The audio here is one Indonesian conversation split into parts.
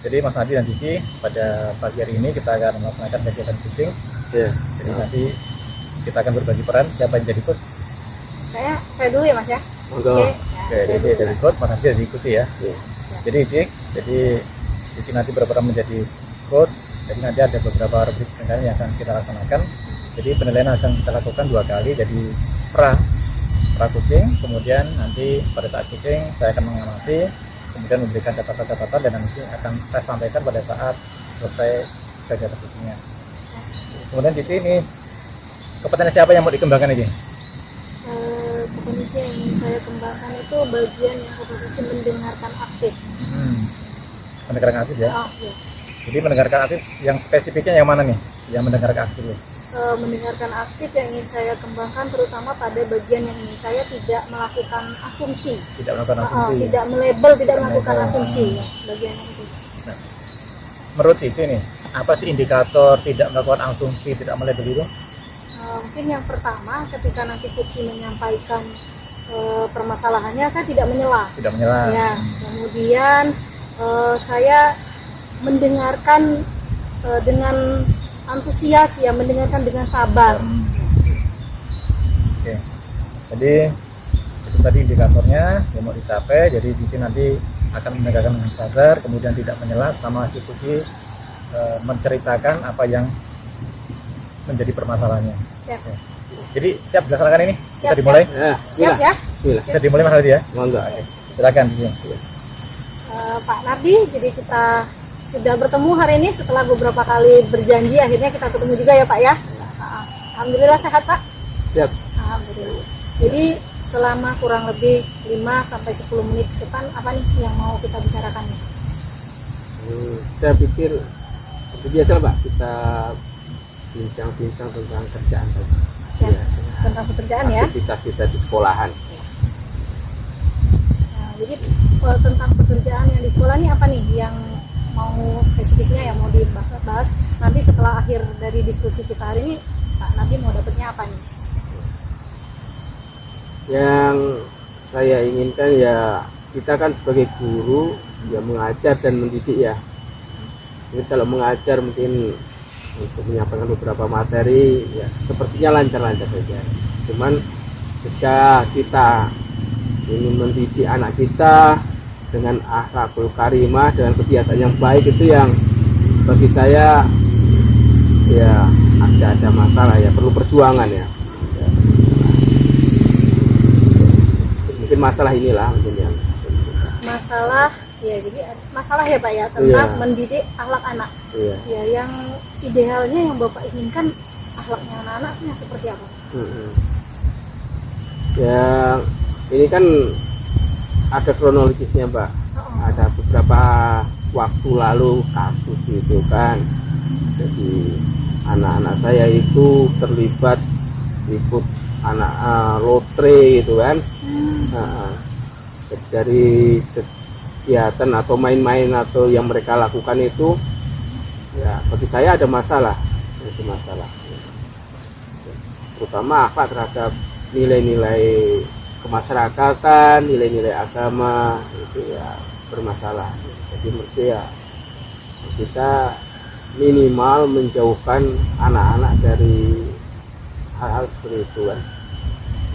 Jadi Mas Nadi dan Cici pada pagi hari ini kita akan melaksanakan kegiatan coaching. Jadi nanti kita akan berbagi peran, siapa yang jadi coach? Saya dulu ya Mas ya. Oke, jadi jadi coach, Mas Nadi jadi coach ya. Jadi Cici nanti berperan menjadi coach. Jadi nanti ada beberapa rubrik yang akan kita laksanakan. Jadi penilaian akan kita lakukan 2 kali. Jadi pra coaching, kemudian nanti pada saat coaching saya akan mengamati, kemudian memberikan catatan-catatan dan nanti akan saya sampaikan pada saat selesai kegiatan coachingnya. Kemudian Cici ini kompetensi apa yang mau dikembangkan ini? Kompetensi yang ingin saya kembangkan itu bagian yang kompetensi mendengarkan aktif. Mendengarkan aktif ya? Iya. Jadi mendengarkan aktif yang spesifiknya yang mana nih? Yang mendengarkan aktif ya? Mendengarkan aktif yang ingin saya kembangkan terutama pada bagian yang ini saya tidak melakukan asumsi. Tidak melakukan asumsi. Tidak melabel, tidak melakukan asumsi ya, bagian itu. Nah, menurut Cici nih, apa sih indikator tidak melakukan asumsi, tidak melabel itu? Mungkin yang pertama ketika nanti Cici menyampaikan permasalahannya saya tidak menyela. Tidak menyela. Ya, kemudian saya mendengarkan dengan antusias ya, mendengarkan dengan sabar. Oke. Jadi itu tadi indikatornya yang mau dicapai. Jadi Cici nanti akan mendengarkan dengan sabar, kemudian tidak menyela selama si Cici menceritakan apa yang menjadi permasalahannya. Siap. Oke. Jadi siap dilaksanakan ini? Siap, Bisa dimulai? Siap ya? Bisa dimulai Mas Hadi ya? Monggo. Silakan. Pak Nardi, jadi kita sudah bertemu hari ini setelah beberapa kali berjanji, akhirnya kita ketemu juga ya Pak ya. Alhamdulillah sehat Pak. Siap. Alhamdulillah. Jadi selama kurang lebih 5-10 menit ke depan apa nih yang mau kita bicarakan nih? Saya pikir seperti biasa Pak, kita bincang-bincang tentang kerjaan saja. Siap. Tentang pekerjaan ya. Aktivitas kita di sekolahan. Nah, jadi tentang pekerjaan yang di sekolah nih apa nih yang mau spesifiknya yang mau dibahas nanti setelah akhir dari diskusi kita hari ini Pak Nabi mau dapatnya apa nih? Yang saya inginkan ya kita kan sebagai guru ya mengajar dan mendidik ya. Jadi kalau mengajar mungkin untuk menyampaikan beberapa materi ya sepertinya lancar-lancar saja. Cuman jika kita ingin mendidik anak kita dengan akhlakul karimah, dengan kebiasaan yang baik, itu yang bagi saya ya ada masalah ya, perlu perjuangan ya. Mungkin masalah inilah mungkin yang masalah ya, jadi masalah ya Pak ya tentang mendidik akhlak anak. Ya, yang idealnya yang Bapak inginkan akhlaknya anak-anaknya seperti apa? Ya ini kan ada kronologisnya Mbak. Ada beberapa waktu lalu kasus itu kan, jadi anak-anak saya itu terlibat ikut anak lotre gitu kan. Dari kegiatan atau main-main atau yang mereka lakukan itu ya bagi saya ada masalah, terutama akhlak terhadap nilai-nilai kemasyarakatan, nilai-nilai agama itu ya bermasalah. Jadi mesti ya kita minimal menjauhkan anak-anak dari hal-hal seperti itu kan.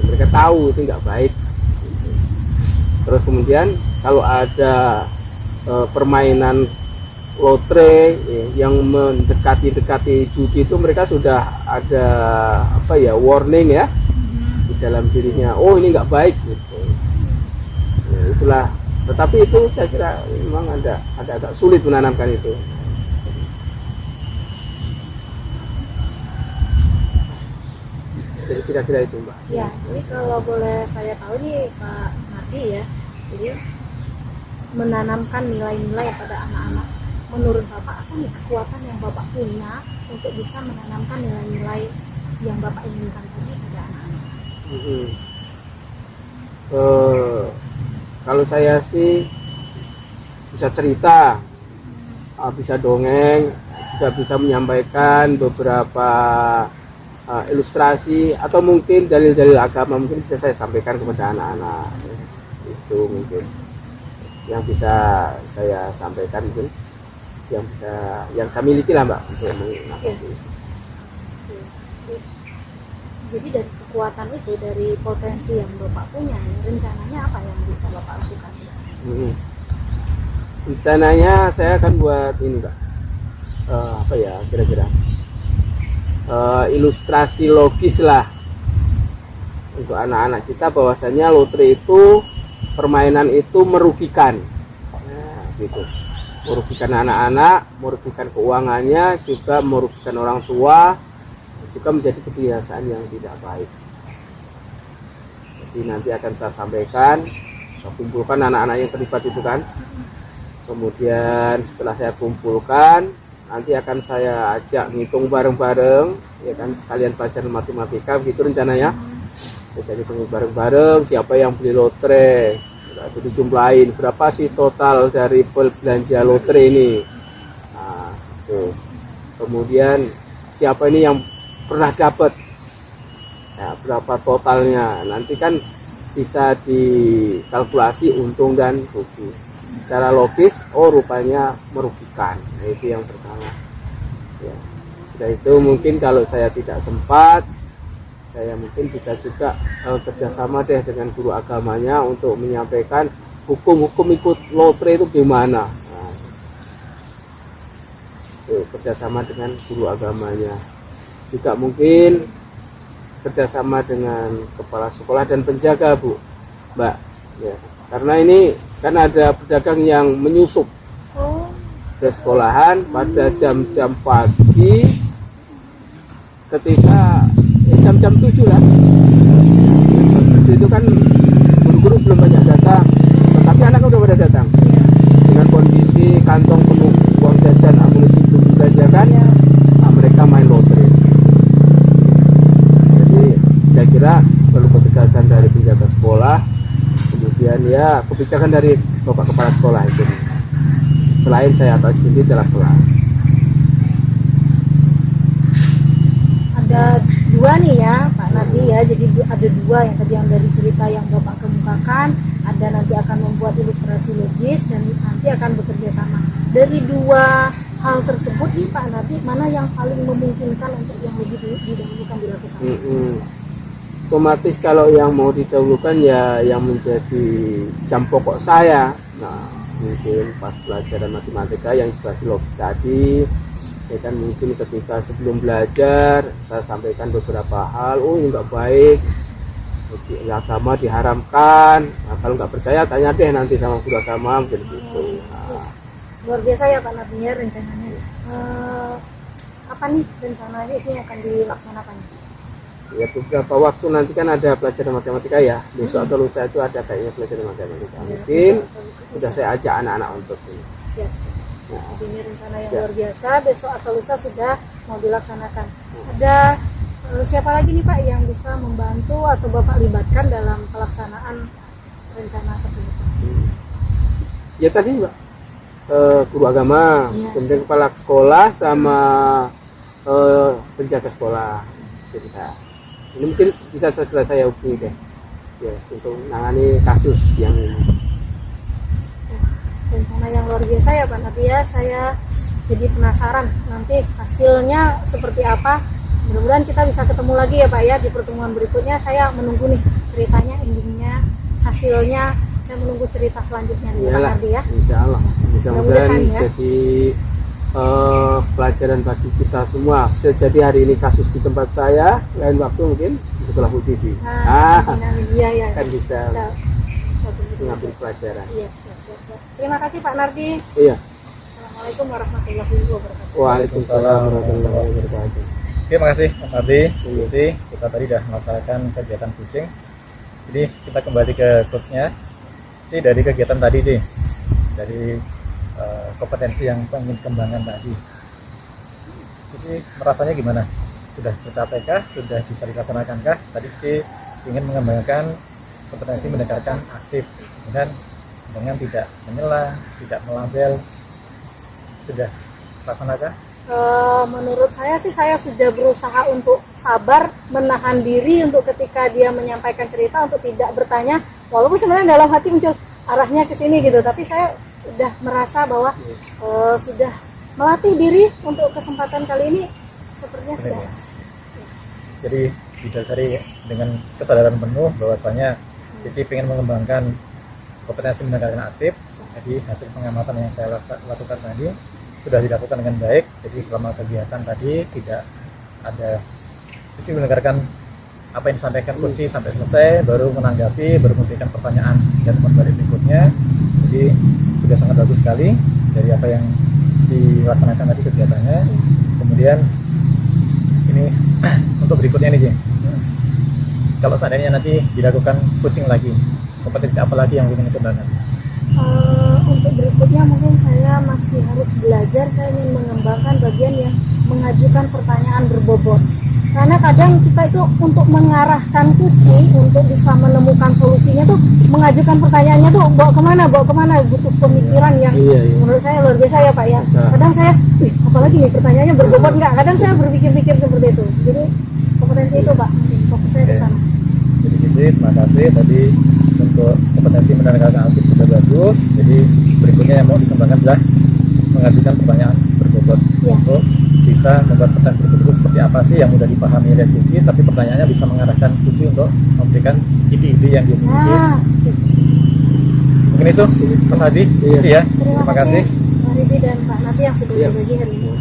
Mereka tahu itu nggak baik. Terus kemudian kalau ada permainan lotre yang mendekati judi itu mereka sudah ada warning ya di dalam dirinya, oh ini nggak baik gitu. Ya, itulah. Tetapi itu saya kira memang agak sulit menanamkan itu. Jadi kira-kira itu Mbak. Ya, jadi kalau boleh saya tahu nih Pak Nadi ya, jadi menanamkan nilai-nilai pada anak-anak. Menurut Bapak apa nih kekuatan yang Bapak punya untuk bisa menanamkan nilai-nilai yang Bapak inginkan tadi pada anak-anak? Kalau saya sih bisa cerita, bisa dongeng, juga bisa menyampaikan beberapa ilustrasi atau mungkin dalil-dalil agama mungkin bisa saya sampaikan kepada anak-anak. Itu mungkin yang bisa saya sampaikan mungkin. yang saya miliki lah Mbak untuk mengatasi. Jadi dari kekuatan itu, dari potensi yang Bapak punya, rencananya apa yang bisa Bapak lakukan? Rencananya saya akan buat ini Mbak, apa ya kira-kira ilustrasi logis lah untuk anak-anak kita, bahwasanya lotre itu, permainan itu merugikan, nah, gitu, merugikan anak-anak, merugikan keuangannya, juga merugikan orang tua, juga menjadi kebiasaan yang tidak baik. Jadi nanti akan saya sampaikan, saya kumpulkan anak-anak yang terlibat itu kan, kemudian setelah saya kumpulkan, nanti akan saya ajak ngitung bareng-bareng, ya kan, sekalian pelajaran matematika, begitu rencananya. Jadi bareng-bareng siapa yang beli lotre, itu dijumlahin berapa sih total dari belanja lotre ini. Nah, tuh. Kemudian siapa ini yang pernah dapat, ya, berapa totalnya, nanti kan bisa dikalkulasi untung dan rugi secara logis. Oh, rupanya merugikan. Nah, itu yang pertama ya. Sudah itu mungkin kalau saya tidak sempat, saya mungkin bisa juga kerjasama deh dengan guru agamanya untuk menyampaikan hukum-hukum ikut lotre itu gimana. Nah, itu kerjasama dengan guru agamanya, juga mungkin kerjasama dengan kepala sekolah dan penjaga Bu Mbak ya, karena ini kan ada pedagang yang menyusup ke sekolahan pada jam-jam pagi, ketika jam-jam 7 lah. Itu kan guru-guru belum banyak datang, tetapi anak udah pada datang dengan kondisi kantong penuh uang jajan, amunisi belum dibelanjakan, nah, mereka main lotre. Jadi saya kira perlu ketegasan dari penjaga sekolah, kemudian ya kebijakan dari Bapak Kepala Sekolah itu. Selain saya atas sendiri dalam kelas. Ada dua nih ya Pak Nardi ya, jadi ada dua yang tadi yang dari cerita yang Bapak kemukakan, ada nanti akan membuat ilustrasi logis dan nanti akan bekerja sama. Dari dua hal tersebut nih Pak Nardi, mana yang paling memungkinkan untuk yang lebih didahulukan dilakukan? Otomatis kalau yang mau didahulukan ya yang menjadi jam pokok saya. Nah, mungkin pas pelajaran matematika yang ilustrasi logis tadi, ya kan, mungkin ketika sebelum belajar saya sampaikan beberapa hal, oh ini nggak baik, agama diharamkan. Nah, kalau nggak percaya tanya deh nanti sama guru agama, mungkin gitu. Nah. Luar biasa ya Pak Nardi ya rencananya. Apa nih rencananya ini akan dilaksanakan? Ya beberapa waktu nanti kan ada pelajaran matematika ya, besok atau lusa itu ada kayaknya pelajaran matematika. Mungkin sudah saya ajak anak-anak untuk ini. Siap. Nah, ini rencana yang luar biasa, besok atau lusa sudah mau dilaksanakan. Ada siapa lagi nih Pak yang bisa membantu atau Bapak libatkan dalam pelaksanaan rencana tersebut? Ya tadi Mbak, guru agama, kemudian kepala sekolah sama penjaga sekolah. Jadi ini mungkin bisa segera saya hubungi deh ya untuk menangani kasus yang ini. Rencana yang luar biasa ya Pak Nardi ya, saya jadi penasaran nanti hasilnya seperti apa. Mudah-mudahan kita bisa ketemu lagi ya Pak ya di pertemuan berikutnya. Saya menunggu nih ceritanya, endingnya, hasilnya. Saya menunggu cerita selanjutnya nih Pak Nardi ya. Insya Allah mudah-mudahan ya. Jadi pelajaran bagi kita semua. Bisa jadi hari ini kasus di tempat saya, lain waktu mungkin di sekolah Bu Didi. Iya. Kan bisa mengambil pelajaran. Iya, siap. Terima kasih Pak Nardi. Iya. Assalamualaikum warahmatullahi wabarakatuh. Waalaikumsalam warahmatullahi wabarakatuh. Terima kasih Mas Nardi. Jadi kita tadi sudah melaksanakan kegiatan coaching. Jadi kita kembali ke coachnya. Jadi dari kegiatan tadi sih, dari kompetensi yang ingin kembangkan tadi. Jadi merasanya gimana? Sudah tercapaikah? Sudah bisa dilaksanakan-kah? Tadi sih ingin mengembangkan kompetensi mendengarkan aktif dan dengan tidak menyela, tidak melabel. Sudah terlaksanakan? Menurut saya sih saya sudah berusaha untuk sabar, menahan diri untuk ketika dia menyampaikan cerita untuk tidak bertanya, walaupun sebenarnya dalam hati muncul arahnya ke sini gitu, tapi saya sudah merasa bahwa sudah melatih diri untuk kesempatan kali ini sepertinya sudah. Jadi didasari dengan kesadaran penuh bahwasanya Cici ingin mengembangkan kompetensi mendengarkan aktif. Jadi hasil pengamatan yang saya lakukan tadi sudah dilakukan dengan baik. Jadi selama kegiatan tadi tidak ada Cici mendengarkan apa yang disampaikan Coach sampai selesai, baru menanggapi, baru memberikan pertanyaan dan kembali berikutnya. Jadi sudah sangat bagus sekali dari apa yang dilaksanakan tadi kegiatannya. Kemudian ini untuk berikutnya nih, Jing. Kalau seandainya nanti dilakukan coaching lagi, kompetensi apa lagi yang ingin dikembangkan? Untuk berikutnya mungkin saya masih harus belajar. Saya ingin mengembangkan bagian yang mengajukan pertanyaan berbobot. Karena kadang kita itu untuk mengarahkan kucing untuk bisa menemukan solusinya tuh mengajukan pertanyaannya tuh bawa kemana butuh pemikiran yang menurut saya luar biasa ya Pak ya. Kadang saya, apalagi nih pertanyaannya berbobot nggak? Kadang saya berpikir-pikir seperti itu. Jadi kompetensi itu Pak, fokus saya di sana. Jadi Cici, terima kasih tadi untuk kompetensi mendengarkan aktif sudah bagus. Jadi berikutnya yang mau dikembangkan adalah mengajukan pertanyaan berbobot untuk bisa membuat pertanyaan berbobot seperti apa sih yang mudah dipahami oleh Cici, tapi pertanyaannya bisa mengarahkan Cici untuk memberikan ide-ide yang dia miliki. Mungkin itu Mas Hadi, Cici ya. Terima kasih Pak Ridi dan Pak Nati yang sudah berbagi hari ini.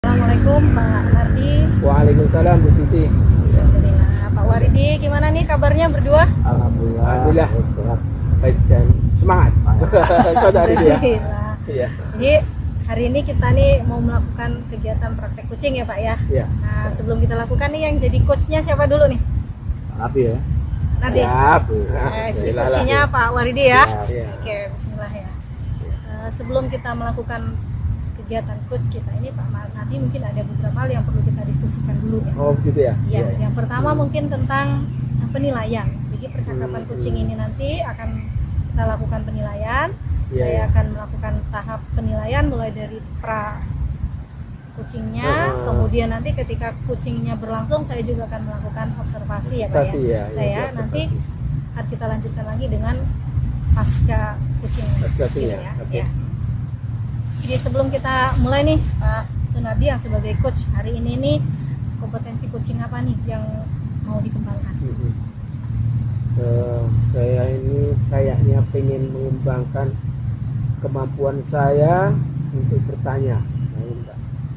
Assalamualaikum Pak Nardi. Waalaikumsalam Bu Cici. Alhamdulillah. Pak Waridi, gimana nih kabarnya berdua? Alhamdulillah sehat, baik dan semangat. Saudari dia. Iya. Jadi hari ini kita nih mau melakukan kegiatan praktek kucing ya Pak ya. Iya. Nah sebelum kita lakukan nih yang jadi coachnya siapa dulu nih? Nabi ya. Nabi. Siap. Jadi coachnya Pak Waridi ya. Iya. Oke, Bismillah ya. Sebelum kita melakukan kegiatan coach kita ini Pak Nadi mungkin ada beberapa hal yang perlu kita diskusikan dulu ya. Oh gitu ya. Iya. Yang pertama mungkin tentang penilaian. Jadi percakapan kucing ini nanti akan kita lakukan penilaian. Saya akan melakukan tahap penilaian mulai dari pra kucingnya, kemudian nanti ketika kucingnya berlangsung saya juga akan melakukan observasi ya Pak ya. Saya nanti akan kita lanjutkan lagi dengan pasca kucing gitu ya. Ya. Jadi sebelum kita mulai nih Pak Sunardi yang sebagai coach hari ini nih, kompetensi kucing apa nih yang mau dikembangkan? Saya ini kayaknya pengen mengembangkan kemampuan saya untuk bertanya.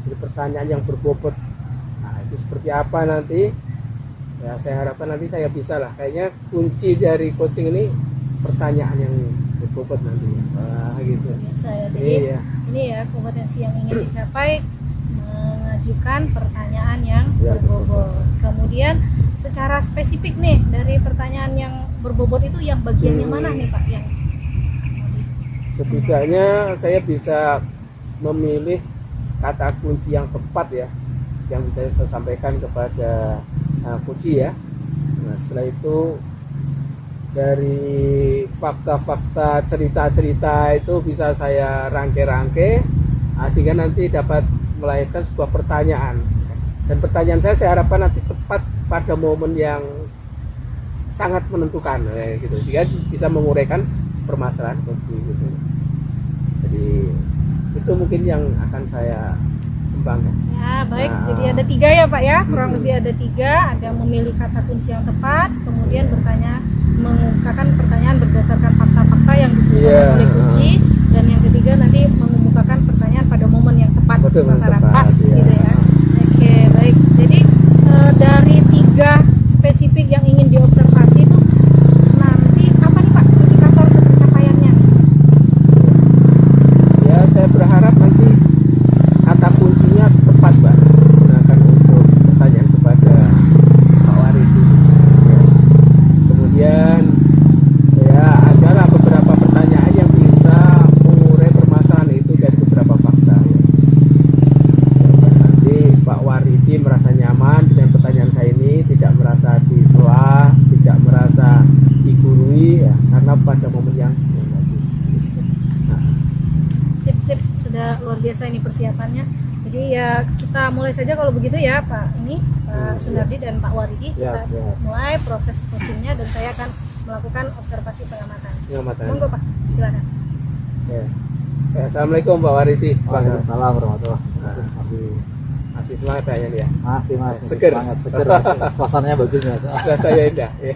Jadi pertanyaan yang berbobot. Nah itu seperti apa nanti? Ya saya harapkan nanti saya bisa lah. Kayaknya kunci dari coaching ini pertanyaan yang berbobot nanti. Gitu. Biasa ya. Jadi ini ya kompetensi yang ingin dicapai, mengajukan pertanyaan yang berbobot. Kemudian secara spesifik nih dari pertanyaan yang berbobot itu yang bagiannya mana nih Pak yang setidaknya saya bisa memilih kata kunci yang tepat ya, yang bisa saya sampaikan kepada kunci ya. Nah setelah itu dari fakta-fakta cerita-cerita itu bisa saya rangkai-rangkai sehingga nanti dapat melahirkan sebuah pertanyaan, dan pertanyaan saya harapkan nanti tepat pada momen yang sangat menentukan gitu, sehingga bisa menguraikan permasalahan kunci gitu. Jadi itu mungkin yang akan saya kembangkan. Ya baik, jadi ada 3 ya Pak ya, kurang lebih ada 3. Ada memilih kata kunci yang tepat, kemudian mengungkapkan pertanyaan berdasarkan fakta-fakta yang diberikan oleh kunci, dan yang ketiga nanti mengemukakan pertanyaan pada momen yang tepat, sasaran pas gitu ya. Oke baik, jadi dari 3 spesifik yang ingin diobservasi itu nanti apa nih Pak indikator pencapaiannya? Ya saya berharap nanti kata kuncinya tepat Mbak, gunakan untuk pertanyaan kepada Pak Waridi. Kemudian ya adalah beberapa pertanyaan yang bisa mengurai permasalahan itu dari beberapa fakta. Nanti Pak Waridi merasa nyaman dengan pertanyaan saya ini, tidak merasa disela, tidak merasa digurui ya, karena pada momen yang bagus. Sip, sudah luar biasa ini persiapannya. Jadi ya kita mulai saja kalau begitu ya Pak Sunardi dan Pak Waridi. Kita mulai proses coachingnya dan saya akan melakukan observasi pengamatan. Monggo Pak, silakan. Ya. Assalamualaikum Pak Waridi. Waalaikumsalam warahmatullahi wabarakatuh. Masih semangat kayaknya dia. Masih Seger. semangat, seger. Suasananya bagus ya. Rasanya indah. Ya.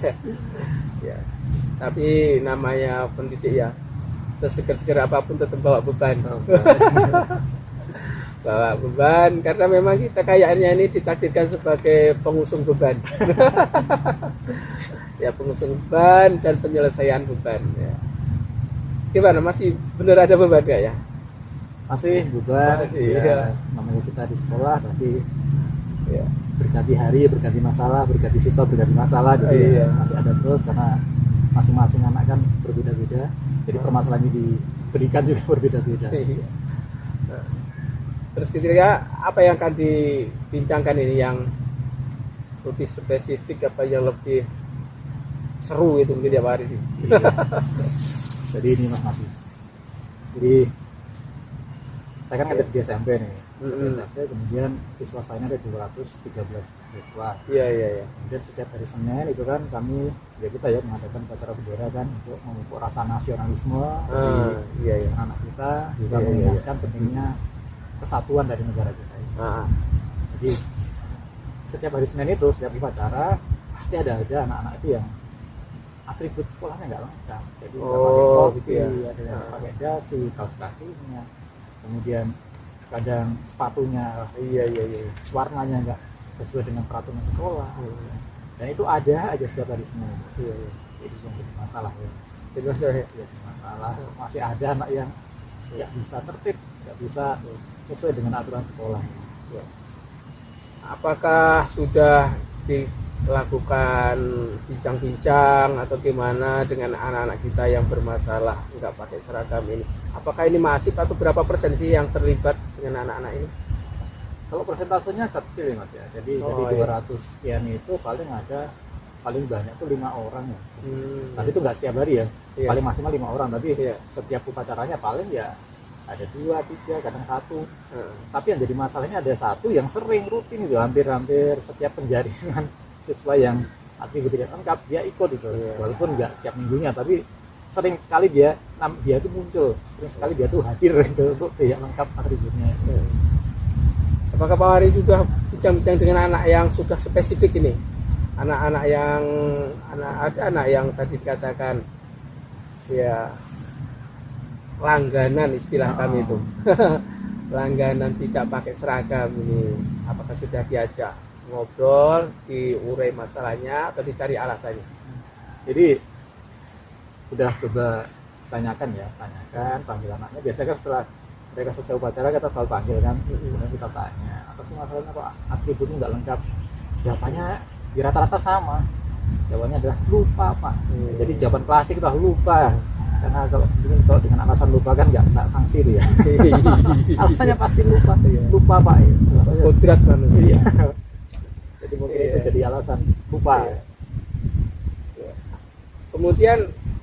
Ya. Tapi namanya pendidik ya, seseger-seger apapun tetap bawa beban. Bawa beban karena memang kita kayaknya ini ditakdirkan sebagai pengusung beban. Ya, pengusung beban dan penyelesaian beban ya. Gimana, masih bener ada beban gak ya? Masih beban. Masih, Ya, iya. namanya kita di sekolah pasti ya berganti hari, berganti masalah, berganti siswa, berganti masalah. Jadi Iya. masih ada terus karena masing-masing anak kan berbeda-beda. Jadi permasalahannya diberikan juga berbeda-beda. Iya. Nah, terus kira-kira apa yang akan dibincangkan ini yang lebih spesifik, apa yang lebih seru itu mungkin ya Pak Arif? Iya. Jadi ini Mas Mati. Jadi saya kan ada di SMP nih. Di SMP kemudian siswa saya ada 213 siswa. Iya, iya, iya. Kemudian setiap hari Senin itu kan kami ya kita ya mengadakan upacara bendera kan untuk memupuk rasa nasionalisme di Iya, iya. anak kita, juga Iya, iya, mengingatkan pentingnya kesatuan dari negara kita ini. Ah, Jadi setiap hari Senin itu setiap upacara pasti ada aja anak-anak itu yang atribut sekolahnya nggak lengkap. Jadi nggak pakai Oh, topi, gitu ya. ada yang pakai dasi, kaos kakinya, kemudian kadang sepatunya iya, iya, iya. warnanya nggak sesuai dengan peraturan sekolah. Dan itu ada aja setiap hari Senin. Iya, iya. Jadi yang jadi masalah ya. Jadi maksudnya, Jadi masalah masih ada anak yang nggak bisa tertib, nggak bisa sesuai dengan aturan sekolah. apakah sudah dilakukan bincang-bincang atau gimana dengan anak-anak kita yang bermasalah nggak pakai seragam ini? Apakah ini masif atau berapa persen sih yang terlibat dengan anak-anak ini? Kalau persentasenya kecil ya Mas ya. Jadi Oh, dari iya. 200 sekian itu paling banyak tuh 5 orang ya. Hmm, Tapi itu nggak setiap hari ya. Iya. Paling maksimal 5 orang. Tapi Iya. setiap upacaranya paling ya ada 2, 3, kadang 1. Heeh. Tapi yang jadi masalahnya ada satu yang sering rutin itu hampir setiap penjaringan siswa yang atribut tidak lengkap dia ikut itu. Iya. Walaupun nggak setiap minggunya, tapi sering sekali dia itu muncul, sering sekali dia tuh hadir gitu, untuk tidak lengkap atributnya. Apakah Pak Hari juga bincang-bincang dengan anak yang sudah spesifik ini? Anak-anak yang ada anak yang tadi dikatakan ya langganan istilah kami itu. Langganan tidak pakai seragam ini. Apakah sudah diajak ngobrol, diurai masalahnya atau dicari alasannya? Jadi udah coba tanyakan panggil anaknya. Biasanya kan setelah mereka selesai upacara kita selalu panggil kan, kemudian kita tanya apa sih masalahnya kok atributnya nggak lengkap. Jawabannya di rata-rata sama, jawabannya adalah lupa Pak. Jadi jawaban klasik itu lupa, karena kalau dengan alasan lupa kan nggak sanksi itu ya. Alasannya pasti lupa Pak. Alasannya Kodrat manusia. jadi mungkin itu jadi alasan lupa. Kemudian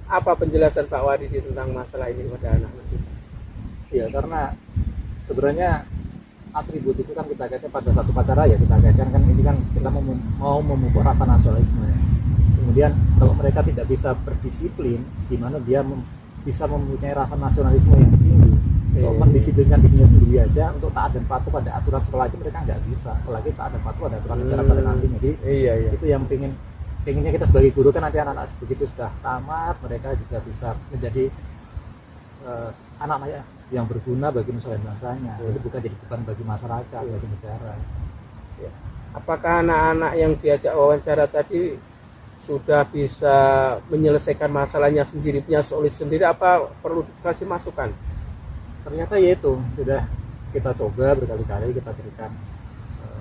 apa penjelasan Pak Waridi tentang masalah ini kepada anak-anak kita? Ya karena sebenarnya atribut itu kan kita kaitkan pada satu upacara ya, kita kaitkan kan ini kan kita mau memupuk rasa nasionalisme ya. Kemudian kalau mereka tidak bisa berdisiplin, gimana dia bisa mempunyai rasa nasionalisme yang tinggi. Kalau mendisiplinkan dirinya sendiri aja untuk taat dan patuh pada aturan sekolah aja mereka nggak bisa, apalagi taat dan patuh pada aturan negara pada nanti. Jadi Iya. itu yang pengennya kita sebagai guru kan nanti anak-anak begitu sudah tamat mereka juga bisa menjadi anak-anak yang berguna bagi nusa dan bangsanya. Itu bukan jadi beban bagi masyarakat, bagi negara. Apakah anak-anak yang diajak wawancara tadi sudah bisa menyelesaikan masalahnya sendiri, punya solusi sendiri, apa perlu kasih masukan? Ternyata ya itu sudah kita coba berkali-kali, kita berikan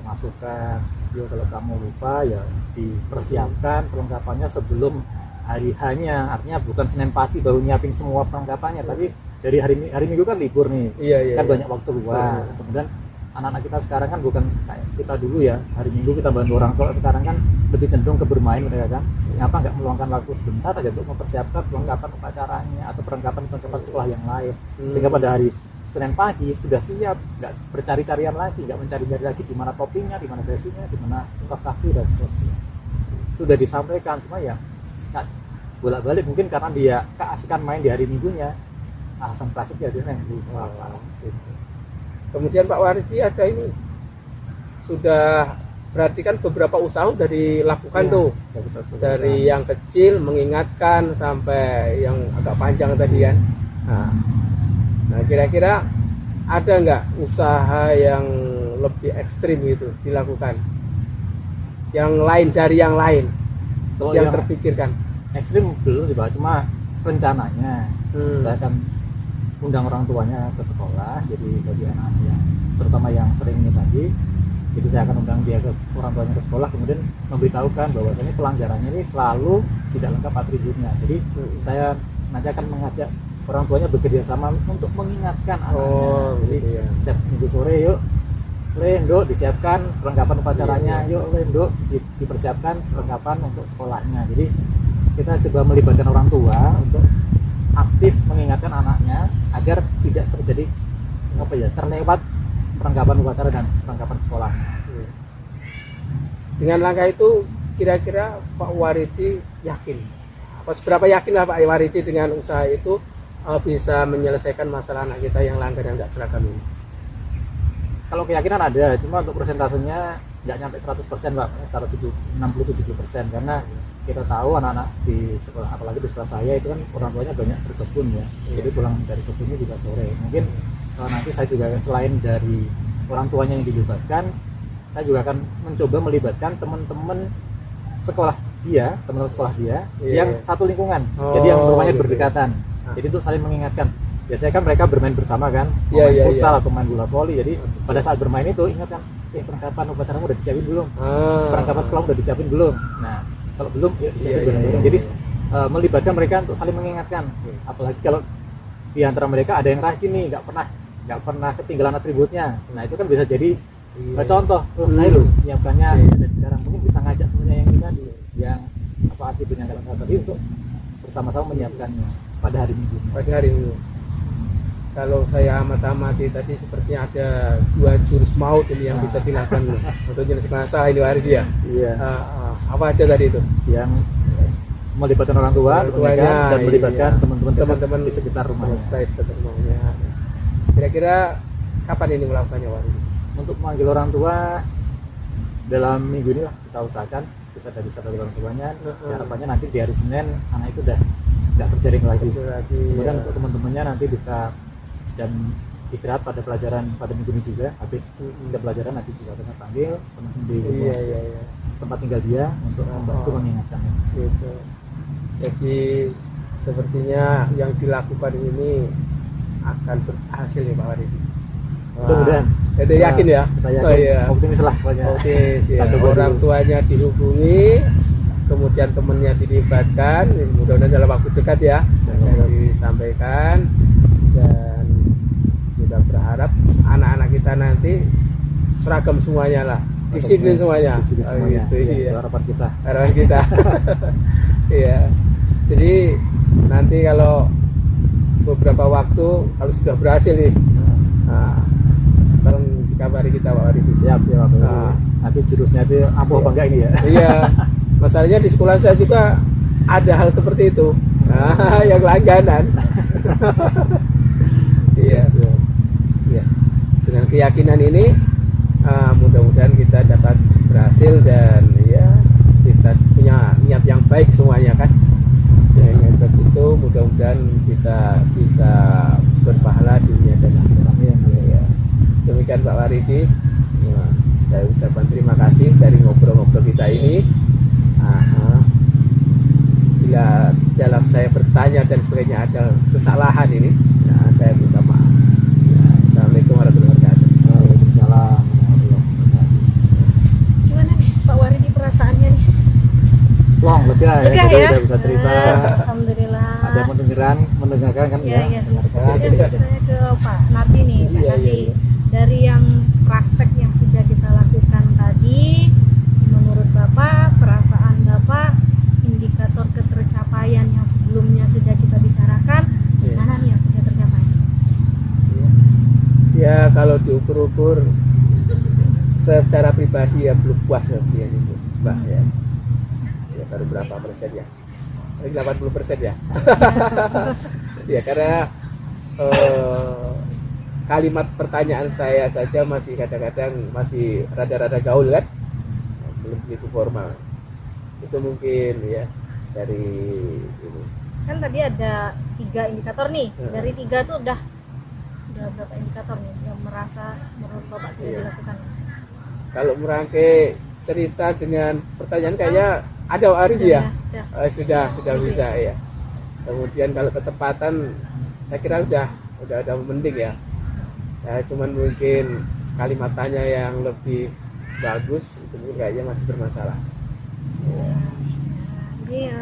masukan. Yo kalau kamu lupa ya dipersiapkan perlengkapannya sebelum hari hanya, artinya bukan Senin pagi baru nyiapin semua perlengkapannya, tapi dari hari Minggu kan libur nih, Iya. kan banyak waktu luang. Kemudian anak-anak kita sekarang kan bukan kayak kita dulu ya, hari Minggu kita bantu orang tua, sekarang kan lebih cenderung ke bermain mereka kan. Kenapa nggak meluangkan waktu sebentar aja untuk mempersiapkan perlengkapan upacaranya atau perlengkapan sekolah yang lain, sehingga pada hari Senin pagi sudah siap, nggak bercari-carian lagi, nggak mencari-cari lagi di mana topinya, di mana dasinya, di mana kaos kaki dan seterusnya. Sudah disampaikan, cuma ya bolak-balik mungkin karena dia keasikan main di hari Minggunya, alasan klasik ya biasanya lupa apa. Gitu. Kemudian Pak Waridi ada ini sudah berarti kan beberapa usaha sudah dilakukan Iya, tuh ya, betul. dari yang kecil mengingatkan sampai yang agak panjang tadi kan. Nah kira-kira ada nggak usaha yang lebih ekstrim gitu dilakukan? Yang lain dari yang lain Kalau yang yang terpikirkan? ekstrim belum sih Pak, cuma rencananya saya akan undang orang tuanya ke sekolah. Jadi bagi anak yang terutama yang sering ini tadi, jadi saya akan undang dia ke orang tuanya ke sekolah, kemudian memberitahukan bahwasanya pelanggarannya ini selalu tidak lengkap atributnya. Jadi saya nanti akan mengajak orang tuanya bekerja sama untuk mengingatkan anaknya. Jadi gitu ya. setiap minggu sore yuk Lendo disiapkan perlengkapan upacaranya, yuk Lendo dipersiapkan perlengkapan untuk sekolahnya. Jadi kita coba melibatkan orang tua untuk aktif mengingatkan anaknya agar tidak terjadi terlewat perlengkapan upacara dan perlengkapan sekolah. Dengan langkah itu kira-kira Pak Waridi yakin, seberapa yakin lah Pak Waridi dengan usaha itu bisa menyelesaikan masalah anak kita yang langgar yang nggak seragam ini? Kalau keyakinan ada, cuma untuk persentasenya nggak nyampe 100% Pak, sekitar 60-70%, karena kita tahu anak-anak di sekolah, apalagi di sekolah saya itu kan orang tuanya banyak berkebun ya, jadi pulang dari kebunnya juga sore. Mungkin nanti saya juga selain dari orang tuanya yang dilibatkan, saya juga akan mencoba melibatkan teman-teman sekolah dia, teman-teman sekolah dia yang satu lingkungan, jadi yang rumahnya berdekatan. Jadi itu saling mengingatkan. Biasanya kan mereka bermain bersama kan, main futsal atau main bola voli. Jadi pada saat bermain itu ingatkan, perlengkapan upacara udah disiapin belum? Perlengkapan sekolah udah disiapin belum? Nah, kalau belum ya disiapin bareng-bareng. Jadi melibatkan mereka untuk saling mengingatkan. Apalagi kalau di antara mereka ada yang rajin nih, nggak pernah ketinggalan atributnya. Nah itu kan bisa jadi contoh. Saya loh menyiapkannya dari sekarang. Mungkin bisa ngajak temennya yang tadi, yang atributnya nggak lengkap tadi, untuk bersama-sama menyiapkannya pada hari Minggu. Kalau saya amati tadi sepertinya ada 2 jurus maut ini yang bisa dilakukan untuk jenis masalah ini Waridi ya. Apa aja tadi itu? Yang melibatkan orang tua, dan melibatkan teman-teman di sekitar rumahnya. Kira-kira kapan ini melakukannya Waridi? Untuk memanggil orang tua dalam minggu ini lah kita usahakan, kita dari panggil orang tuanya. Harapannya nanti di hari Senin anak itu udah nggak terjaring lagi. Kemudian untuk teman-temannya nanti bisa jam istirahat pada pelajaran pada minggu ini juga, habis jam pelajaran nanti juga akan panggil teman-teman di tempat tinggal dia untuk membantu mengingatkannya. Gitu. Jadi sepertinya yang dilakukan ini akan berhasil ya Pak Waridi. Mudah-mudahan. Kita yakin ya. Kita yakin. Optimis lah pokoknya. Orang tuanya dihubungi, kemudian temannya dilibatkan, mudah-mudahan dalam waktu dekat ya akan disampaikan, dan kita berharap anak-anak kita nanti seragam semuanya lah, disiplin semuanya. Itu harapan kita. Iya. Jadi nanti kalau beberapa waktu kalau sudah berhasil nih, tolong dikabari kita Pak Waridi. Siap. Nanti jurusnya itu ampuh apa enggak ini ya? Iya. Masalahnya di sekolah saya juga ada hal seperti itu, yang langganan. Iya. Dengan keyakinan ini, mudah-mudahan kita dapat berhasil, dan ya kita punya niat yang baik semuanya kan. Yang itu mudah-mudahan kita bisa berpahala dunia dan akhirat. Ya. Demikian Pak Waridi. Saya ucapkan terima kasih dari ngobrol-ngobrol kita ini. Bila dalam saya bertanya dan sebagainya ada kesalahan ini, saya minta maaf. Assalamualaikum warahmatullahi wabarakatuh. Waalaikumsalam warahmatullahi wabarakatuh. Gimana nih Pak Waridi perasaannya nih? Plong, lega ya, udah bisa cerita. Alhamdulillah. Ada yang mendengarkan kan ya? Iya. Saya ke Pak Nati nih, Pak Nati. Dari yang praktek yang sudah kita lakukan tadi, menurut Bapak, perasaan Bapak, indikator ketercapaian yang sebelumnya sudah kita bicarakan, mana nih yang sudah tercapai? Ya kalau diukur-ukur secara pribadi ya belum puas seperti itu Mbak ya. Ya baru berapa persen ya? 80% ya. Ya karena kalimat pertanyaan saya saja masih kadang-kadang masih rada-rada gaul kan, belum begitu formal. Itu mungkin ya dari ini. Kan tadi ada 3 indikator nih. Dari 3 tuh udah berapa indikator nih yang merasa menurut Bapak sudah dilakukan? Kalau merangkai cerita dengan pertanyaan kayaknya ada Arif ya. Sudah bisa ya. Kemudian kalau ketepatan saya kira udah ada mending ya. Ya cuman mungkin kalimat tanya yang lebih bagus itu mungkin kayaknya masih bermasalah. Jadi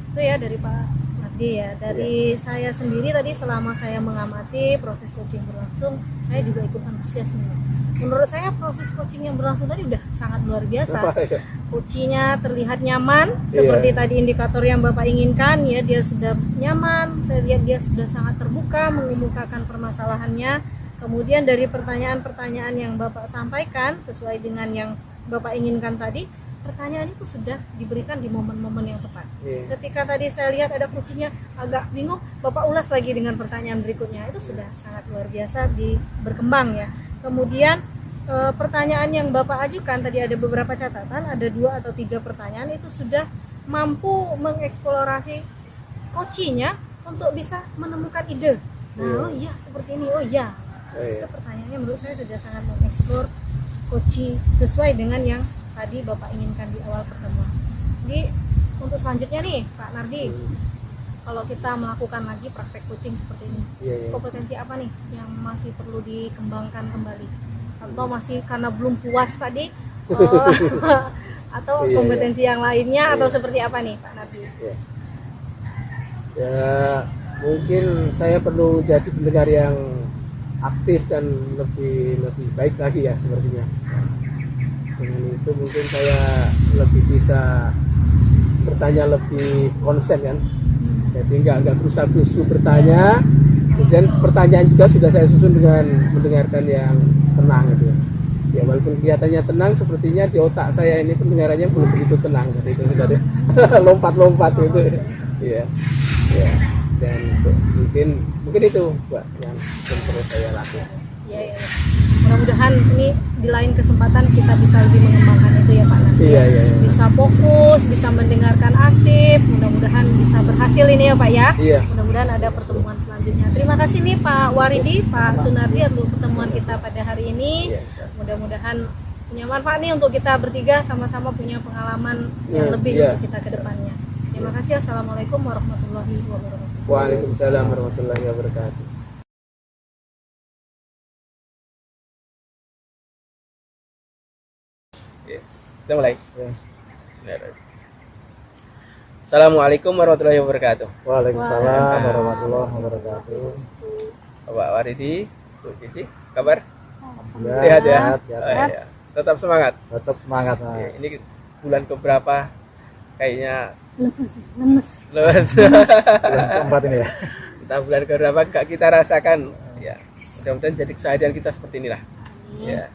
itu ya dari Pak Mardi ya. Dari saya sendiri tadi selama saya mengamati proses coaching berlangsung, saya juga ikut antusias nih. Menurut saya proses coaching yang berlangsung tadi udah sangat luar biasa. Coachingnya terlihat nyaman, seperti tadi indikator yang Bapak inginkan ya, dia sudah nyaman. Saya lihat dia sudah sangat terbuka mengemukakan permasalahannya. Kemudian dari pertanyaan-pertanyaan yang Bapak sampaikan sesuai dengan yang Bapak inginkan tadi, pertanyaan itu sudah diberikan di momen-momen yang tepat. Ketika tadi saya lihat ada coachingnya agak bingung, Bapak ulas lagi dengan pertanyaan berikutnya. Itu sudah sangat luar biasa berkembang ya. Kemudian pertanyaan yang Bapak ajukan tadi ada beberapa catatan, ada 2 atau 3 pertanyaan itu sudah mampu mengeksplorasi coachingnya untuk bisa menemukan ide. Nah, oh iya seperti ini, oh iya. Itu pertanyaannya menurut saya sudah sangat mengeksplor coaching sesuai dengan yang tadi Bapak inginkan di awal pertemuan. Jadi untuk selanjutnya nih Pak Nardi, kalau kita melakukan lagi praktek coaching seperti ini, kompetensi apa nih yang masih perlu dikembangkan kembali? Atau masih karena belum puas tadi, atau kompetensi yang lainnya, atau seperti apa nih Pak Nardi? Ya mungkin saya perlu jadi pendengar yang aktif dan lebih baik lagi ya sepertinya. Dengan itu mungkin saya lebih bisa bertanya lebih konsen kan, jadi nggak gerusa-gerusu bertanya. Kemudian pertanyaan juga sudah saya susun dengan mendengarkan yang tenang gitu ya. Ya walaupun kelihatannya tenang, sepertinya di otak saya ini pendengarannya belum begitu tenang. Jadi itu sudah ada lompat-lompat gitu. Ya. Dan mungkin itu Mbak yang perlu saya lakukan. Iya. Mudah-mudahan ini di lain kesempatan kita bisa lebih mengembangkan itu ya Pak nanti. Iya. Bisa fokus, bisa mendengarkan aktif. Mudah-mudahan bisa berhasil ini ya Pak ya. Iya. Mudah-mudahan ada pertemuan selanjutnya. Terima kasih nih Pak Waridi, Pak Sunardi untuk pertemuan kita pada hari ini. Mudah-mudahan punya manfaat nih untuk kita bertiga, sama-sama punya pengalaman yang lebih untuk kita ke depannya. Terima kasih. Assalamualaikum warahmatullahi wabarakatuh. Waalaikumsalam warahmatullahi wabarakatuh. Kita mulai. Assalamualaikum warahmatullahi wabarakatuh. Waalaikumsalam warahmatullahi wabarakatuh. Pak Waridi, Bu Cici, kabar? Sehat ya. Ya. Tetap semangat. Tetap semangat Mas. Ya, ini bulan keberapa? Kayaknya Lemes. Bulan keempat ini ya. Entah bulan keberapa gak kita rasakan. Ya, mudah-mudahan jadi keseharian kita seperti inilah. Ya.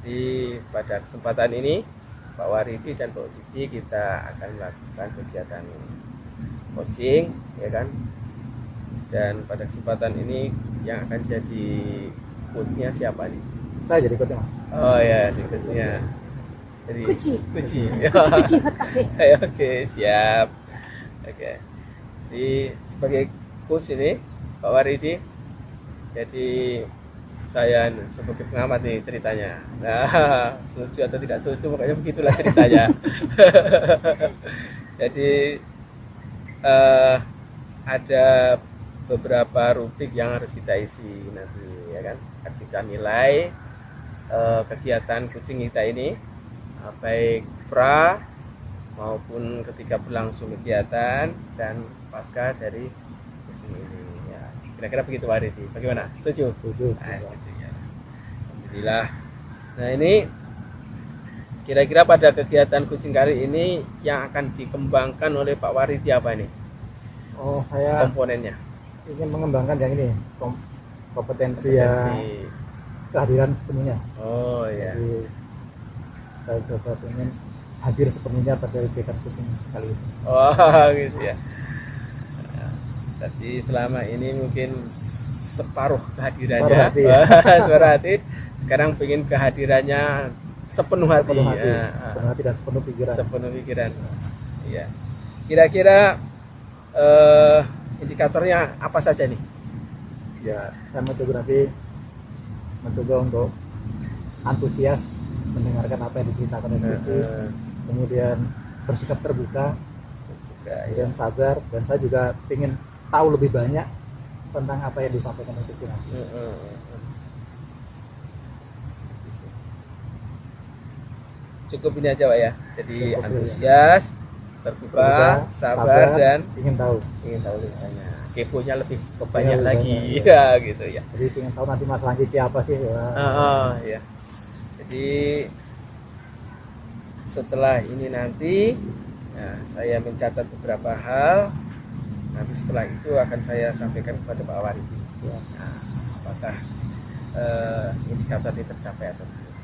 Jadi pada kesempatan ini Pak Waridi dan Pak Cici kita akan melakukan kegiatan coaching, ya kan? Dan pada kesempatan ini yang akan jadi coachnya siapa nih? Saya jadi coachnya Mas. Oh ya, jadi coachnya. Jadi Kuci. Oke, siap. Oke. Jadi sebagai coach ini Pak Waridi, jadi saya sebagai pengamat nih ceritanya. Nah, setuju atau tidak setuju, makanya begitulah ceritanya. Jadi ada beberapa rubrik yang harus kita isi nanti, ya kan? Kita nilai kegiatan coaching kita ini, baik pra maupun ketika berlangsung kegiatan dan pasca dari coaching ini. Ya, kira-kira begitu Pak Waridi. Bagaimana? Setuju? Setuju. Setuju ya. Alhamdulillah. Nah ini kira-kira pada kegiatan coaching kali ini yang akan dikembangkan oleh Pak Waridi apa ini? Oh, saya Komponennya. ingin mengembangkan yang ini, kompetensi ya, kehadiran sepenuhnya. Oh ya. Jadi saya coba ingin hadir sepenuhnya pada kegiatan coaching kali ini. Oh gitu ya. Nah, tapi selama ini mungkin separuh kehadirannya, Separuh hati, ya. suara hati. Sekarang pengen kehadirannya sepenuh hati, Sepenuh hati, ya. sepenuh hati dan sepenuh pikiran. Sepenuh pikiran. Iya. Kira-kira indikatornya apa saja nih? Ya, saya mencoba untuk antusias mendengarkan apa yang diceritakan oleh Cici, kemudian bersikap terbuka, kemudian sabar, dan saya juga ingin tahu lebih banyak tentang apa yang disampaikan oleh Cici nanti. Cukup ini aja Pak ya. Jadi Cukup, antusias, terbuka, sabar, dan ingin tahu lebih banyak. Keponya lebih banyak lebih lagi, banyak, ya gitu ya. jadi ingin tahu nanti masalah Cici apa sih ya. Ya. Jadi setelah ini nanti, nah, saya mencatat beberapa hal. Nanti setelah itu akan saya sampaikan kepada Pak Waridi. Ya. Nah, apakah indikator ini tercapai atau tidak?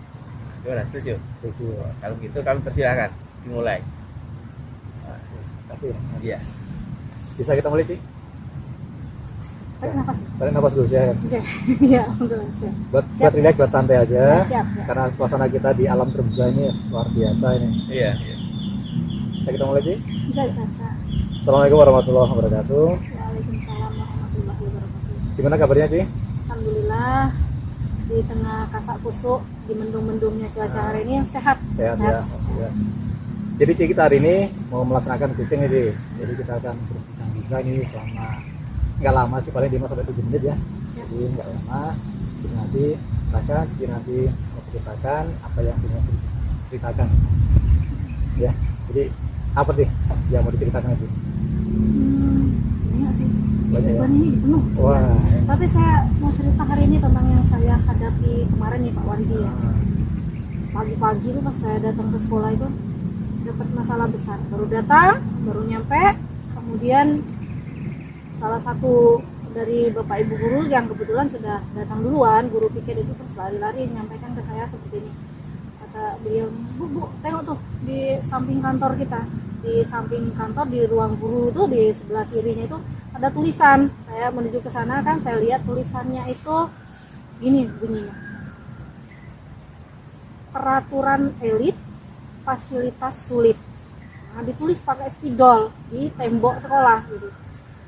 Gimana, setuju? Setuju. Kalau gitu kami persilakan dimulai. Terima kasih. Iya. Bisa kita mulai sih? Tarik nafas. Tarik nafas dulu ya. Oke. Ya, alhamdulillah. Buat relax, buat santai aja. Siap. Karena suasana kita di alam terbuka ini luar biasa ini. Iya. Bisa kita mulai sih? Bisa. Assalamualaikum warahmatullahi wabarakatuh. Waalaikumsalam warahmatullahi wabarakatuh. Gimana kabarnya Ci? Alhamdulillah, di tengah kasak kusuk, di mendung-mendungnya cuaca hari ini sehat. Sehat ya. Ya. Jadi Ci, kita hari ini mau melaksanakan coaching ini. Jadi kita akan berbincang juga ini selama nggak lama sih, paling 5 sampai 7 menit ya. Jadi nggak lama. Jadi nanti nanti menceritakan apa yang ingin diceritakan. Ya. Jadi apa sih yang mau diceritakan itu? Banyak sih. Banyak ya? Ini penuh. Wah. Tapi saya mau cerita hari ini tentang yang saya hadapi kemarin nih Pak Wardi ya. Pagi-pagi itu pas saya datang ke sekolah itu dapat masalah besar. Baru datang, baru nyampe, kemudian salah satu dari Bapak Ibu guru yang kebetulan sudah datang duluan, guru piket itu terus lari-lari menyampaikan ke saya seperti ini. Kata beliau, Bu, tengok tuh di samping kantor kita, di samping kantor di ruang guru itu di sebelah kirinya itu ada tulisan. Saya menuju ke sana kan, saya lihat tulisannya itu gini bunyinya, peraturan elit fasilitas sulit. Nah, ditulis pakai spidol di tembok sekolah gitu.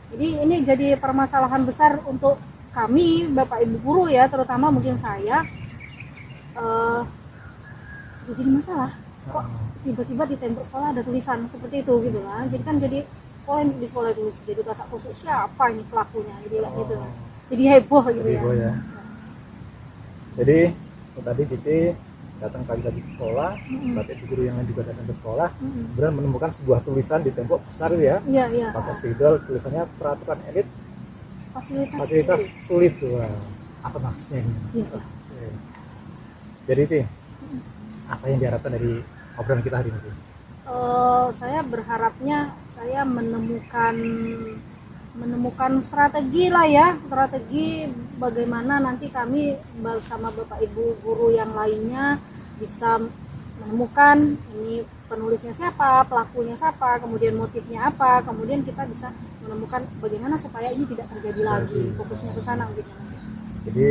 Jadi ini jadi permasalahan besar untuk kami Bapak Ibu guru ya, terutama mungkin saya. Jadi masalah kok tiba-tiba di tembok sekolah ada tulisan seperti itu gitu lah. Jadi kan jadi poin di sekolah itu, jadi kasak kusuk siapa ini pelakunya gitu gitu. Jadi heboh gitu ya. Jadi tadi Cici datang pagi-pagi ke sekolah, Bapak Ibu guru yang lain juga datang ke sekolah, kemudian menemukan sebuah tulisan di tembok besar ya. Iya. Pakai spidol, tulisannya peraturan elit fasilitas sulit tuh. Apa maksudnya ini? Iya. Jadi Ci, apa yang diharapkan dari obrolan kita hari ini? Saya berharapnya saya menemukan strategi lah ya, strategi bagaimana nanti kami bersama Bapak Ibu guru yang lainnya bisa menemukan ini penulisnya siapa, pelakunya siapa, kemudian motifnya apa, kemudian kita bisa menemukan bagaimana supaya ini tidak terjadi lagi. Fokusnya ke sana gitu Mas. Jadi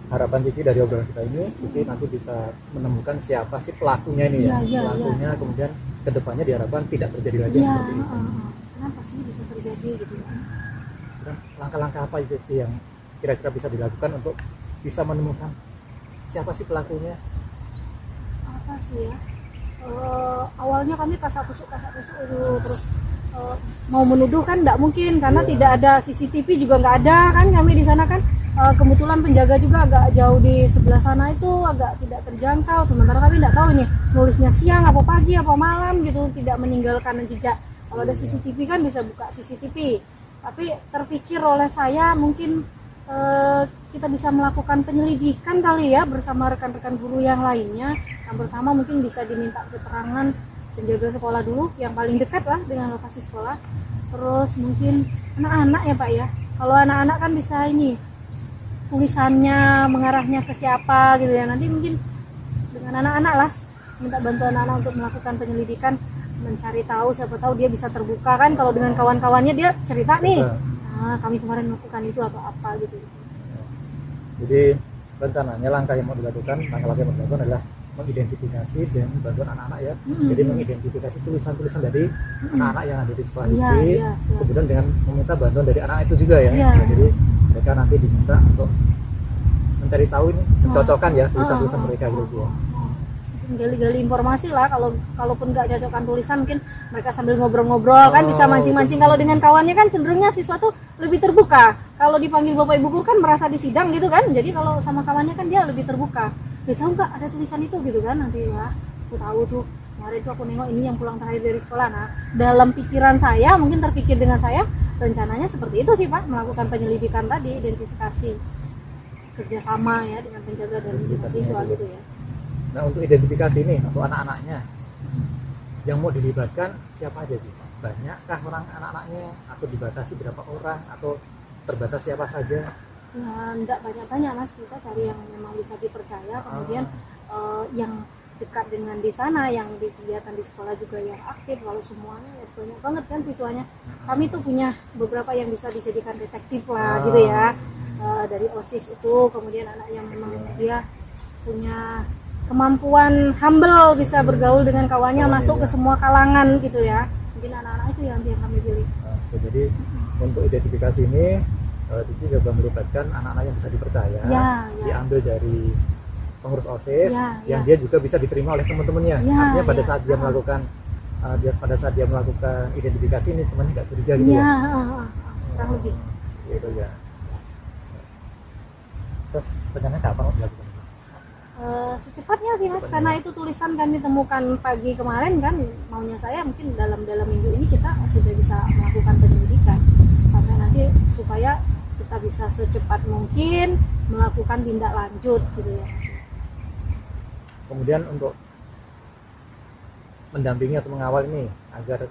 harapan Cici dari obrolan kita ini, Cici nanti bisa menemukan siapa sih pelakunya ini ya. Pelakunya kemudian kedepannya diharapkan tidak terjadi lagi seperti itu. Kenapa sih bisa terjadi gitu ya? Dan langkah-langkah apa itu sih yang kira-kira bisa dilakukan untuk bisa menemukan siapa sih pelakunya? Apa sih ya? Awalnya kami kasak kusuk itu terus mau menuduh kan tidak mungkin karena tidak ada CCTV juga nggak ada kan, kami di sana kan kebetulan penjaga juga agak jauh di sebelah sana itu agak tidak terjangkau, sementara kami tidak tahu nih nulisnya siang apa pagi apa malam gitu, tidak meninggalkan jejak. Kalau ada CCTV kan bisa buka CCTV, tapi terpikir oleh saya mungkin kita bisa melakukan penyelidikan kali ya bersama rekan-rekan guru yang lainnya. Yang pertama mungkin bisa diminta keterangan penjaga sekolah dulu yang paling dekat lah dengan lokasi sekolah. Terus mungkin anak-anak ya Pak ya, kalau anak-anak kan bisa ini tulisannya mengarahnya ke siapa gitu ya, nanti mungkin dengan anak-anak lah minta bantuan anak-anak untuk melakukan penyelidikan, mencari tahu, siapa tahu dia bisa terbuka kan, kalau dengan kawan-kawannya dia cerita nih, nah kami kemarin melakukan itu apa gitu. Jadi rencananya langkah yang mau dilakukan adalah mengidentifikasi dan bantuan anak-anak ya. Jadi mengidentifikasi tulisan-tulisan dari anak-anak yang ada di sekolah Iya, Cici, iya, siap. kemudian dengan meminta bantuan dari anak itu juga ya. Iya. Nah, jadi mereka nanti diminta untuk mencari tahu ini, mencocokkan ya tulisan-tulisan mereka gitu ya. Gali-gali informasi lah, kalaupun nggak cocokkan tulisan mungkin mereka sambil ngobrol-ngobrol kan bisa mancing-mancing. Kalau dengan kawannya kan cenderungnya siswa tuh lebih terbuka. Kalau dipanggil bapak ibu guru kan merasa disidang gitu kan. Jadi kalau sama kawannya kan dia lebih terbuka. Dia tahu nggak ada tulisan itu gitu kan, nanti ya aku tahu tuh kemarin tuh aku nengok ini yang pulang terakhir dari sekolah. Nah dalam pikiran saya mungkin terpikir dengan saya rencananya seperti itu sih Pak, melakukan penyelidikan tadi, identifikasi kerjasama ya dengan penjaga dan siswa gitu ya. Nah untuk identifikasi ini untuk anak-anaknya yang mau dilibatkan siapa aja sih? Banyakkah orang anak-anaknya atau dibatasi berapa orang atau terbatas siapa saja? Ya enggak banyak-banyak Mas, kita cari yang memang bisa dipercaya, kemudian yang dekat dengan di sana, yang di kegiatan di sekolah juga yang aktif. Kalau semuanya ya banyak banget kan siswanya. Kami tuh punya beberapa yang bisa dijadikan detektif lah gitu ya, dari OSIS itu. Kemudian anak yang memang dia punya kemampuan humble, bisa bergaul dengan kawannya, masuk ke semua kalangan gitu ya. Mungkin anak-anak itu yang kami pilih. Jadi untuk identifikasi ini Cici juga melibatkan anak-anak yang bisa dipercaya, diambil dari pengurus OSIS, yang dia juga bisa diterima oleh teman-temannya. Artinya pada saat dia melakukan identifikasi ini temannya nggak curiga gitu ya. Kurang lebih. Gitu ya. Terus rencananya kapan dilakukan? Secepatnya sih Mas, karena itu tulisan kami temukan pagi kemarin kan, maunya saya mungkin dalam minggu ini kita sudah bisa melakukan penyelidikan sampai nanti supaya kita bisa secepat mungkin melakukan tindak lanjut gitu ya Mas. Kemudian untuk mendampingi atau mengawal ini agar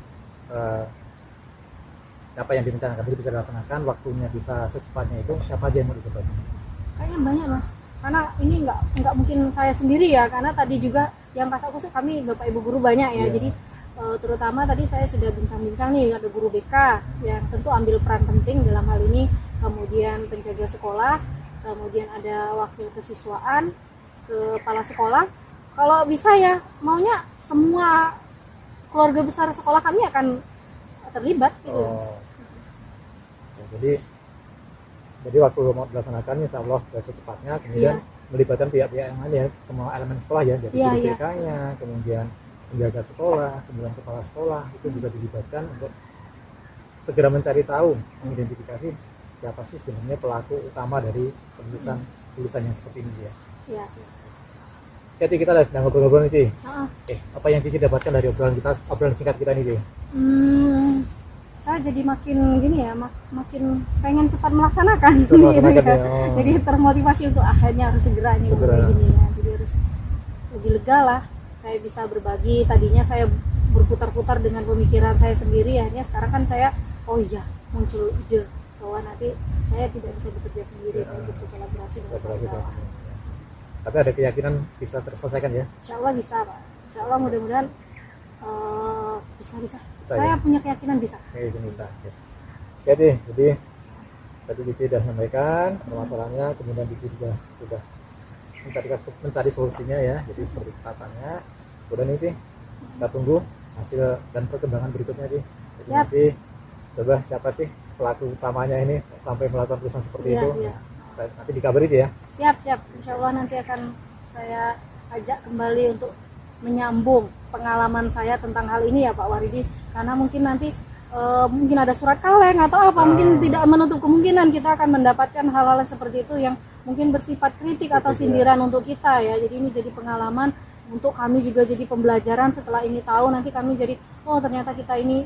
apa yang direncanakan itu bisa dilaksanakan, waktunya bisa secepatnya, itu siapa aja yang mau dilibatkan? Kayaknya banyak Mas, karena ini nggak mungkin saya sendiri ya, karena tadi juga yang kasak-kusuk kami bapak ibu guru banyak ya. Jadi terutama tadi saya sudah bincang-bincang nih, ada guru BK yang tentu ambil peran penting dalam hal ini, kemudian penjaga sekolah, kemudian ada wakil kesiswaan, kepala sekolah. Kalau bisa ya maunya semua keluarga besar sekolah kami akan terlibat gitu. Ya, jadi waktu mau dilaksanakan insya Allah secepatnya, kemudian melibatkan pihak-pihak yang lain ya, semua elemen sekolah ya, jadi guru BK-nya, kemudian penjaga sekolah, kemudian kepala sekolah itu juga dilibatkan untuk segera mencari tahu, mengidentifikasi siapa sih sebenarnya pelaku utama dari tulisan yang seperti ini ya. Iya. Jadi kita udah ngobrol-ngobrol nih Ci. Apa yang Cici dapatkan dari obrolan singkat kita ini Ci? Saya jadi makin gini ya, makin pengen cepat melaksanakan gitu ya. Jadi termotivasi untuk akhirnya harus segera ini gini ya. Jadi harus lebih lega lah. Saya bisa berbagi, tadinya saya berputar-putar dengan pemikiran saya sendiri, akhirnya sekarang kan saya muncul ide bahwa nanti saya tidak bisa bekerja sendiri, saya butuh kolaborasi dengan kawan-kawan. Tapi ada keyakinan bisa terselesaikan ya? Insya Allah bisa Pak, insya Allah mudah-mudahan bisa. Saya punya keyakinan bisa. Bisa. Jadi tadi Cici sudah menyampaikan permasalahannya, kemudian Cici juga sudah mencari solusinya ya, jadi seperti katakannya. Kemudian ini kita tunggu hasil dan perkembangan berikutnya Ci. Jadi nanti coba siapa sih pelaku utamanya ini sampai melakukan tulisan seperti itu. Nanti dikabari ya. Siap. Insya Allah nanti akan saya ajak kembali untuk menyambung pengalaman saya tentang hal ini ya Pak Waridi, karena mungkin nanti mungkin ada surat kaleng atau apa, mungkin tidak menutup kemungkinan kita akan mendapatkan hal-hal seperti itu yang mungkin bersifat kritik atau sindiran untuk kita ya. Jadi ini jadi pengalaman untuk kami, juga jadi pembelajaran. Setelah ini tahu, nanti kami jadi ternyata kita ini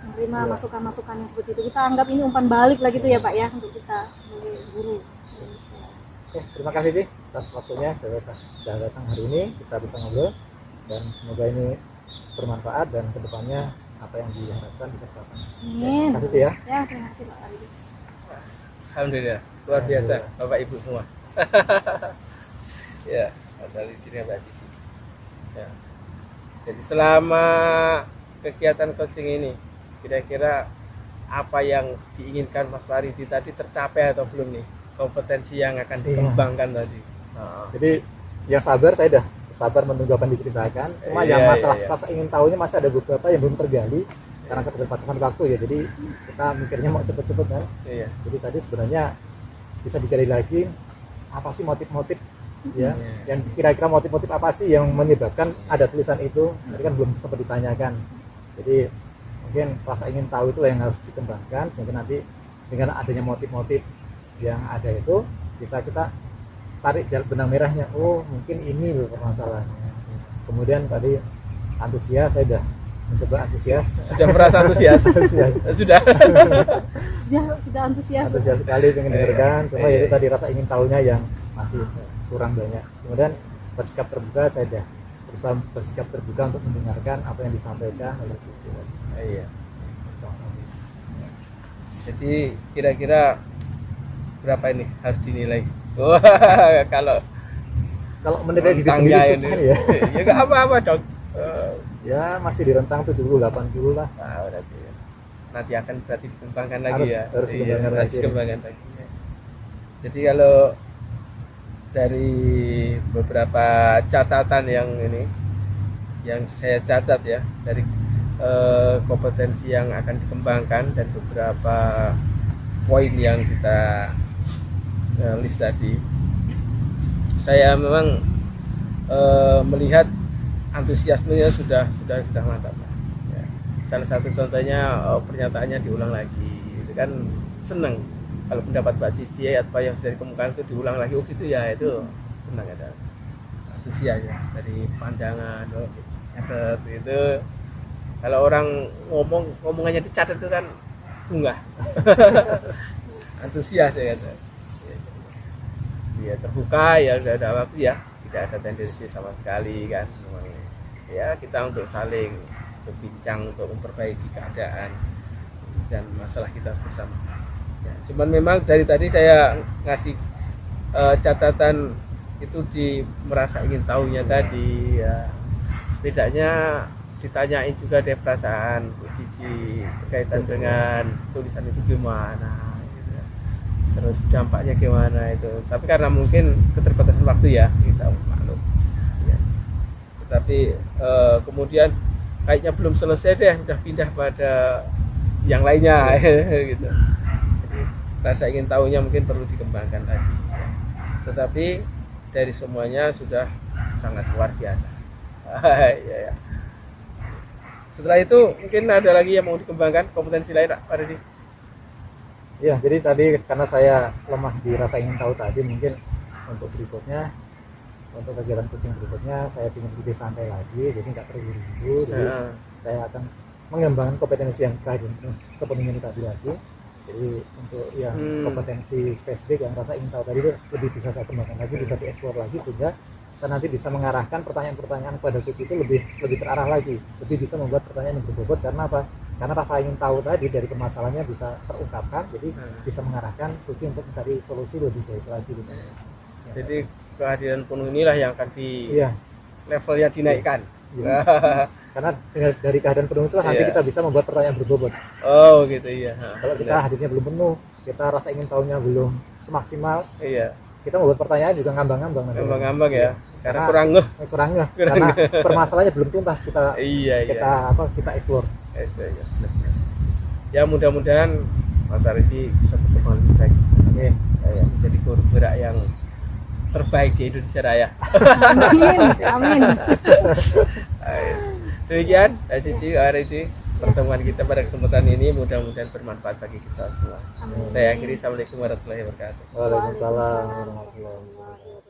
menerima masukan-masukan yang seperti itu, kita anggap ini umpan balik lah gitu ya Pak ya, untuk kita sebagai guru. Terima kasih Ci atas waktunya sudah datang hari ini, kita bisa ngobrol, dan semoga ini bermanfaat dan kedepannya apa yang diharapkan bisa terlaksana. Terima kasih Ci ya. Terima kasih Pak Waridi. Alhamdulillah, luar biasa Bapak Ibu semua. Ya, dari sini Mbak Cici. Ya. Jadi selama kegiatan coaching ini, kira-kira apa yang diinginkan Mas Faridi tadi tercapai atau belum nih, kompetensi yang akan dikembangkan tadi. Jadi yang sabar, saya udah sabar menunggu apa yang diceritakan. Cuma yang masalah rasa ingin tahunya masih ada beberapa yang belum tergali karena keterbatasan waktu ya. Jadi kita mikirnya mau cepet-cepet kan. Jadi tadi sebenarnya bisa digali lagi apa sih motif-motif ya, yang kira-kira motif-motif apa sih yang menyebabkan ada tulisan itu. Tadi kan belum sempat ditanyakan. Jadi mungkin rasa ingin tahu itu yang harus dikembangkan sehingga nanti dengan adanya motif-motif yang ada itu bisa kita tarik benang merahnya. Oh mungkin ini loh permasalahannya. Kemudian tadi antusias, saya udah mencoba antusias. Sudah merasa antusias? Sudah antusias sekali pengen dengarkan. Cuma itu tadi rasa ingin tahunya yang masih kurang banyak. Kemudian bersikap terbuka, saya udah berusaha bersikap terbuka untuk mendengarkan apa yang disampaikan oleh Ibu. Jadi kira-kira berapa ini harus dinilai? Kalau menilai diri sendiri susah ya. Ya nggak apa-apa dong. Ya masih di rentang 70-80 lah. Nanti akan berarti dikembangkan lagi harus dikembangkan lagi. Jadi kalau dari beberapa catatan yang saya catat ya, dari kompetensi yang akan dikembangkan dan beberapa poin yang kita list tadi, saya memang melihat antusiasmenya sudah mantap ya. Salah satu contohnya pernyataannya diulang lagi, itu kan seneng kalau pendapat Mbak Cici apa yang sudah dikemukakan itu diulang lagi, gitu ya, itu senang, ada antusias ya dari pandangan itu. Kalau orang ngomongannya dicatat itu kan bunga. Antusias ya kata. Ya terbuka ya, udah ada waktu ya, tidak ada tendensi sama sekali kan. Ya kita untuk saling berbincang untuk memperbaiki keadaan dan masalah kita bersama. Ya, cuman memang dari tadi saya ngasih catatan itu merasa ingin tahunya tadi ya, setidaknya ditanyain juga deh perasaan Bu Cici berkaitan dengan tulisan itu gimana gitu. Terus dampaknya gimana itu, tapi karena mungkin keterbatasan waktu ya kita maklum ya. Tetapi kemudian kayaknya belum selesai deh, udah pindah pada yang lainnya gitu. Jadi rasa ingin tahunya mungkin perlu dikembangkan lagi ya. Tetapi dari semuanya sudah sangat luar biasa. Ya. Setelah itu mungkin ada lagi yang mau dikembangkan kompetensi lain Pak Faridi? Ya, jadi tadi karena saya lemah di rasa ingin tahu tadi, mungkin untuk berikutnya, untuk kegiatan coaching berikutnya saya ingin lebih santai lagi, jadi nggak terburu-buru. Jadi saya akan mengembangkan kompetensi yang sepenuhnya tadi lagi. Jadi untuk yang kompetensi spesifik yang rasa ingin tahu tadi itu lebih bisa saya kembangkan lagi, bisa dieksplor lagi sehingga kita nanti bisa mengarahkan pertanyaan-pertanyaan kepada coach itu lebih terarah lagi, lebih bisa membuat pertanyaan yang berbobot. Karena apa? Karena rasa ingin tahu tadi dari permasalahannya bisa terungkapkan, jadi bisa mengarahkan coach untuk mencari solusi lebih baik lagi. Gitu. Ya. Jadi kehadiran penuh inilah yang akan levelnya dinaikkan. Ya. Karena dari kehadiran penuh itu nanti kita bisa membuat pertanyaan berbobot. Oh gitu iya. Kalau kita hadirnya belum penuh, kita rasa ingin tahunya belum semaksimal. Iya. Kita membuat pertanyaan juga ngambang-ngambang ya, karena kurang ngeh karena permasalahannya belum tuntas kita explore. Ya mudah-mudahan Mas Faridi bisa berkembang lebih baik. Amin. Ya, menjadi guru gerak yang terbaik di Indonesia Raya. Amin. Demikian Cici Faridi, pertemuan kita pada kesempatan ini mudah-mudahan bermanfaat bagi kita semua. Saya akhiri, assalamualaikum warahmatullahi wabarakatuh. Waalaikumsalam warahmatullahi wabarakatuh.